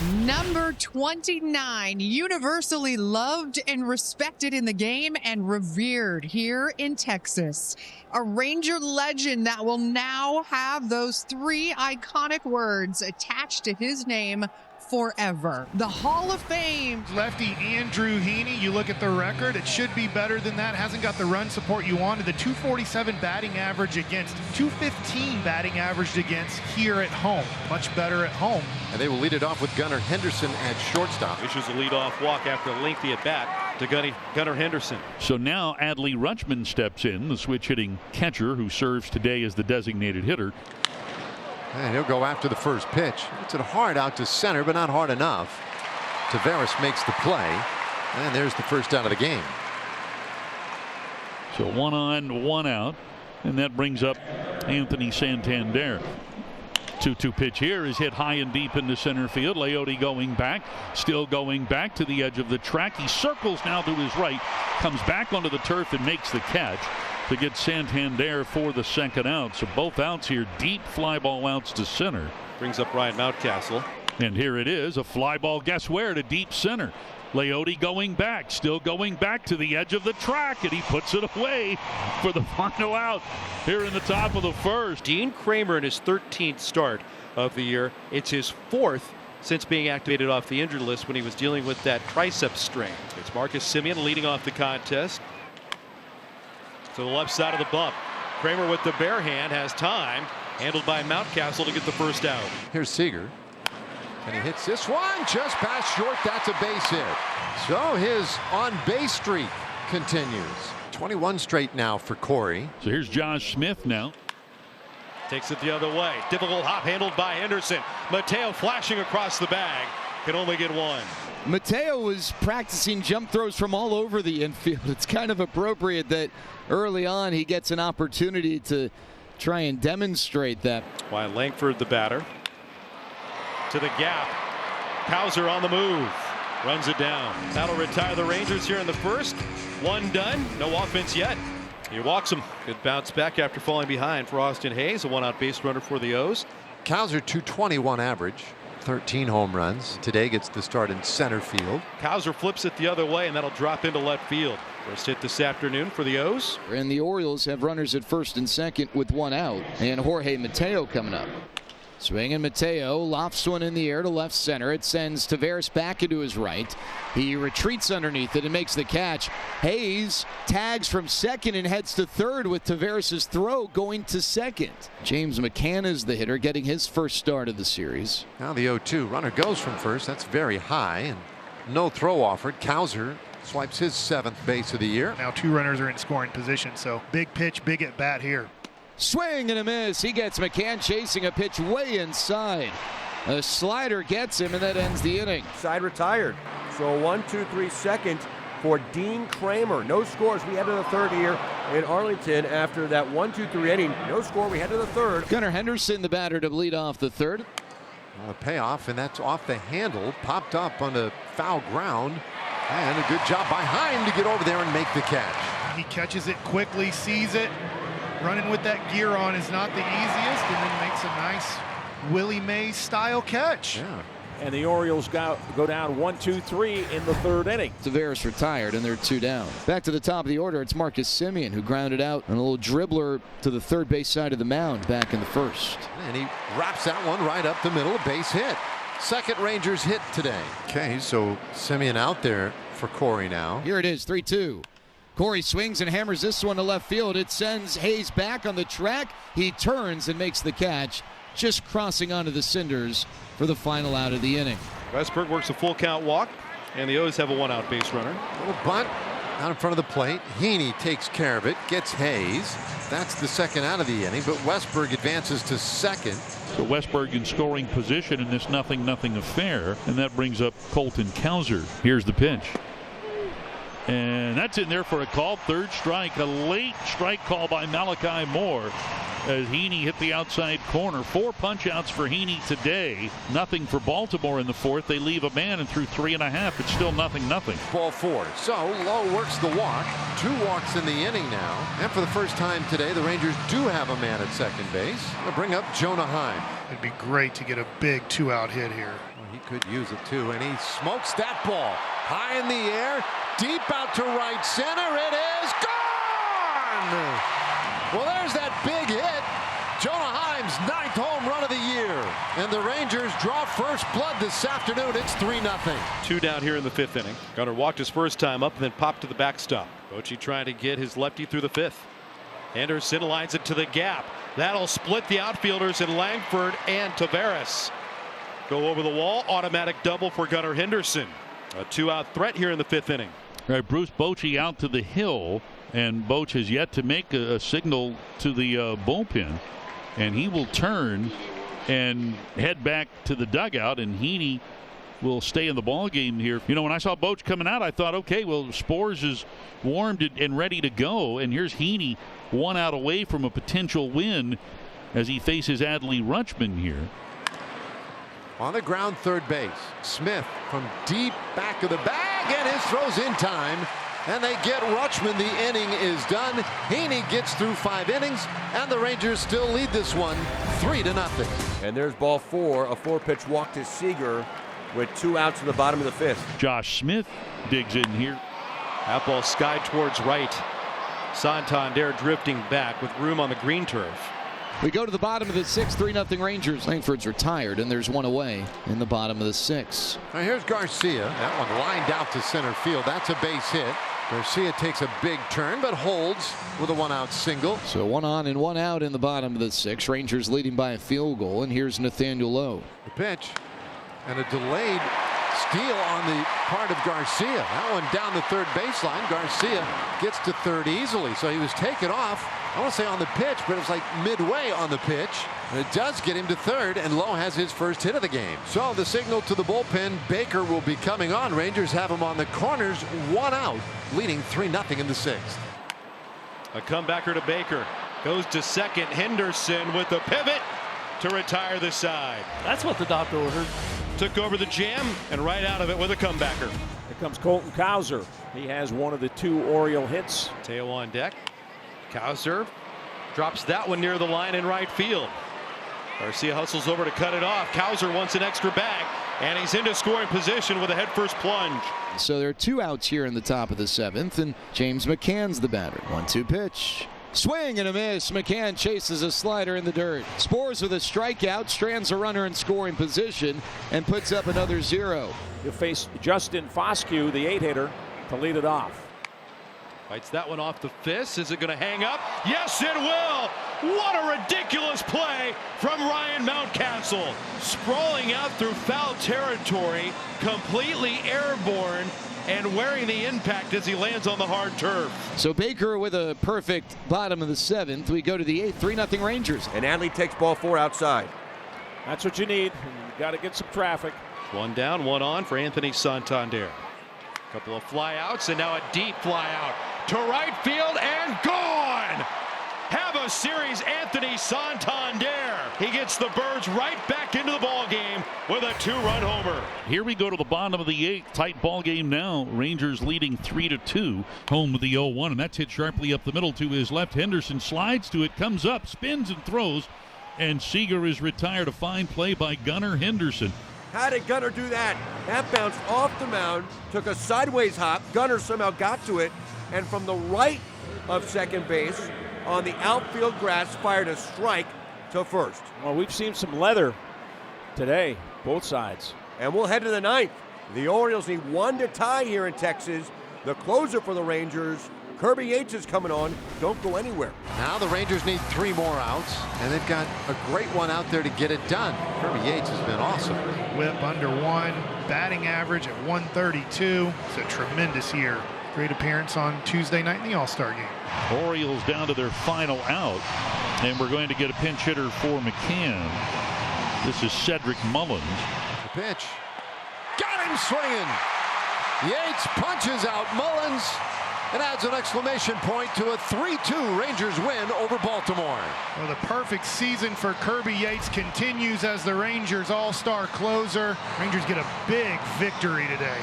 Number 29, universally loved and respected in the game and revered here in Texas. A Ranger legend that will now have those three iconic words attached to his name forever. The Hall of Fame. Lefty Andrew Heaney, you look at the record, it should be better than that. Hasn't got the run support you wanted. The 247 batting average against, 215 batting averaged against here at home. Much better at home. And they will lead it off with Gunnar Henderson at shortstop. Issues a leadoff walk after a lengthy at bat to Gunnar Henderson. So now Adley Rutschman steps in, the switch hitting catcher who serves today as the designated hitter. And he'll go after the first pitch. It's a hard out to center, but not hard enough. Taveras makes the play, and there's the first out of the game. So 1 on, 1 out, and that brings up Anthony Santander. 2-2 pitch here is hit high and deep into center field. Leote going back, still going back to the edge of the track. He circles now to his right, comes back onto the turf and makes the catch to get Santander for the second out. So both outs here, deep fly ball outs to center. Brings up Ryan Mountcastle. And here it is, a fly ball, guess where, to deep center. Leote going back, still going back to the edge of the track, and he puts it away for the final out here in the top of the first. Dean Kramer in his 13th start of the year. It's his 4th since being activated off the injured list when he was dealing with that tricep strain. It's Marcus Semien leading off the contest. To the left side of the bump. Kramer with the bare hand has time. Handled by Mountcastle to get the first out. Here's Seager. And he hits this one just past short. That's a base hit. So his on-base streak continues. 21 straight now for Corey. So here's Josh Smith now. Takes it the other way. Difficult hop handled by Henderson. Mateo flashing across the bag. Can only get one. Mateo was practicing jump throws from all over the infield. It's kind of appropriate that early on he gets an opportunity to try and demonstrate that. Wyatt Langford, the batter. To the gap. Cowser on the move. Runs it down. That'll retire the Rangers here in the first. One done. No offense yet. He walks him. Good bounce back after falling behind for Austin Hayes. A 1-out base runner for the O's. Cowser 221 average. 13 home runs. Today gets the start in center field. Cowser flips it the other way, and that'll drop into left field. First hit this afternoon for the O's. And the Orioles have runners at first and second with 1 out. And Jorge Mateo coming up. Swinging Mateo, lofts one in the air to left center. It sends Taveras back into his right. He retreats underneath it and makes the catch. Hayes tags from second and heads to third with Taveras' throw going to second. James McCann is the hitter, getting his first start of the series. Now the 0-2 runner goes from first. That's very high, and no throw offered. Cowser swipes his 7th base of the year. Now 2 runners are in scoring position, so big pitch, big at bat here. Swing and a miss. He gets McCann chasing a pitch way inside. A slider gets him, and that ends the inning. Side retired. So 1-2-3 second for Dean Kramer. No scores. We head to the third here in Arlington after that 1-2-3 inning. No score. We head to the third. Gunnar Henderson, the batter, to lead off the third. A payoff, and that's off the handle. Popped up on the foul ground. And a good job by Heim to get over there and make the catch. He catches it quickly, sees it. Running with that gear on is not the easiest, and then makes a nice Willie Mays style catch. Yeah. And the Orioles go down 1-2-3 in the third inning. Taveras retired, and they're 2 down. Back to the top of the order, it's Marcus Semien, who grounded out on a little dribbler to the third base side of the mound back in the first. And he wraps that one right up the middle, a base hit. Second Rangers hit today. Okay, so Semien out there for Corey now. Here it is, 3-2. Corey swings and hammers this one to left field. It sends Hayes back on the track. He turns and makes the catch, just crossing onto the cinders for the final out of the inning. Westberg works a full count walk, and the O's have a 1-out base runner. Little bunt out in front of the plate. Heaney takes care of it, gets Hayes. That's the second out of the inning, but Westberg advances to second. So Westberg in scoring position in this 0-0 affair, and that brings up Colton Cowser. Here's the pitch. And that's in there for a call. Third strike. A late strike call by Malachi Moore as Heaney hit the outside corner. 4 punch outs for Heaney today. Nothing for Baltimore in the fourth. They leave a man and through 3.5. It's still 0-0. Ball 4. So Lowe works the walk. 2 walks in the inning now. And for the first time today, the Rangers do have a man at second base. They'll bring up Jonah Heim. It'd be great to get a big 2-out hit here. He could use it too, and he smokes that ball high in the air, deep out to right center. It is gone. Well, there's that big hit. Jonah Heim's 9th home run of the year, and the Rangers draw first blood this afternoon. It's 3-0. 2 down here in the 5th inning. Gunnar walked his first time up and then popped to the backstop. Bochy trying to get his lefty through the 5th. Henderson lines it to the gap. That'll split the outfielders in Langford and Taveras. Go over the wall. Automatic double for Gunnar Henderson. A 2-out threat here in the 5th inning. All right, Bruce Bochy out to the hill, and Boch has yet to make a signal to the bullpen, and he will turn and head back to the dugout, and Heaney will stay in the ball game here. You know, when I saw Boch coming out, I thought, okay, well, Spores is warmed and ready to go, and here's Heaney 1 out away from a potential win as he faces Adley Rutschman here. On the ground, third base. Smith from deep back of the bag, and his throw's in time. And they get Rutschman. The inning is done. Heaney gets through 5 innings, and the Rangers still lead this one 3-0. And there's ball 4. A 4-pitch walk to Seager with 2 outs in the bottom of the 5th. Josh Smith digs in here. That ball skied towards right. Santander drifting back with room on the green turf. We go to the bottom of the 6th, 3-0 Rangers. Langford's retired, and there's 1 away in the bottom of the 6th. Now here's Garcia. That one lined out to center field. That's a base hit. Garcia takes a big turn, but holds with a 1-out single. So 1 on and 1 out in the bottom of the 6th. Rangers leading by a field goal, and here's Nathaniel Lowe. The pitch, and a delayed steal on the part of Garcia. That one down the third baseline. Garcia gets to third easily, so he was taken off. I want to say on the pitch, but it was like midway on the pitch. And it does get him to third, and Lowe has his first hit of the game. So the signal to the bullpen, Baker will be coming on. Rangers have him on the corners, 1 out, leading 3-0 in the 6th. A comebacker to Baker. Goes to second. Henderson with the pivot to retire the side. That's what the doctor ordered. Took over the jam and right out of it with a comebacker. Here comes Colton Cowser. He has one of the 2 Oriole hits. Teo on deck. Cowser drops that one near the line in right field. Garcia hustles over to cut it off. Cowser wants an extra bag, and he's into scoring position with a headfirst plunge. So there are 2 outs here in the top of the 7th, and James McCann's the batter. 1-2 pitch. Swing and a miss. McCann chases a slider in the dirt. Spores with a strikeout, strands a runner in scoring position, and puts up another 0. He'll face Justin Foscue, the 8-hitter, to lead it off. Fights that one off the fist. Is it going to hang up? Yes, it will. What a ridiculous play from Ryan Mountcastle. Sprawling out through foul territory, completely airborne, and wearing the impact as he lands on the hard turf. So Baker with a perfect bottom of the 7th. We go to the 8th, 3-0 Rangers. And Adley takes ball 4 outside. That's what you need. You got to get some traffic. 1 down, 1 on for Anthony Santander. Couple of flyouts, and now a deep flyout to right field and gone. Have a series, Anthony Santander. He gets the Birds right back into the ball game with a 2-run homer. Here we go to the bottom of the 8th. Tight ball game now. Rangers leading 3-2. Home with the 0-1, and that's hit sharply up the middle to his left. Henderson slides to it, comes up, spins and throws, and Seager is retired. A fine play by Gunnar Henderson. How did Gunnar do that? That bounced off the mound, took a sideways hop. Gunnar somehow got to it, and from the right of second base on the outfield grass fired a strike to first. Well, we've seen some leather today, both sides. And we'll head to the 9th. The Orioles need 1 to tie here in Texas. The closer for the Rangers, Kirby Yates, is coming on. Don't go anywhere. Now the Rangers need 3 more outs, and they've got a great one out there to get it done. Kirby Yates has been awesome. Whip under 1, batting average at 132. It's a tremendous year. Great appearance on Tuesday night in the All-Star game. Orioles down to their final out, and we're going to get a pinch hitter for McCann. This is Cedric Mullins. The pitch. Got him swinging. Yates punches out Mullins and adds an exclamation point to a 3-2 Rangers win over Baltimore. Well, the perfect season for Kirby Yates continues as the Rangers All-Star closer. Rangers get a big victory today.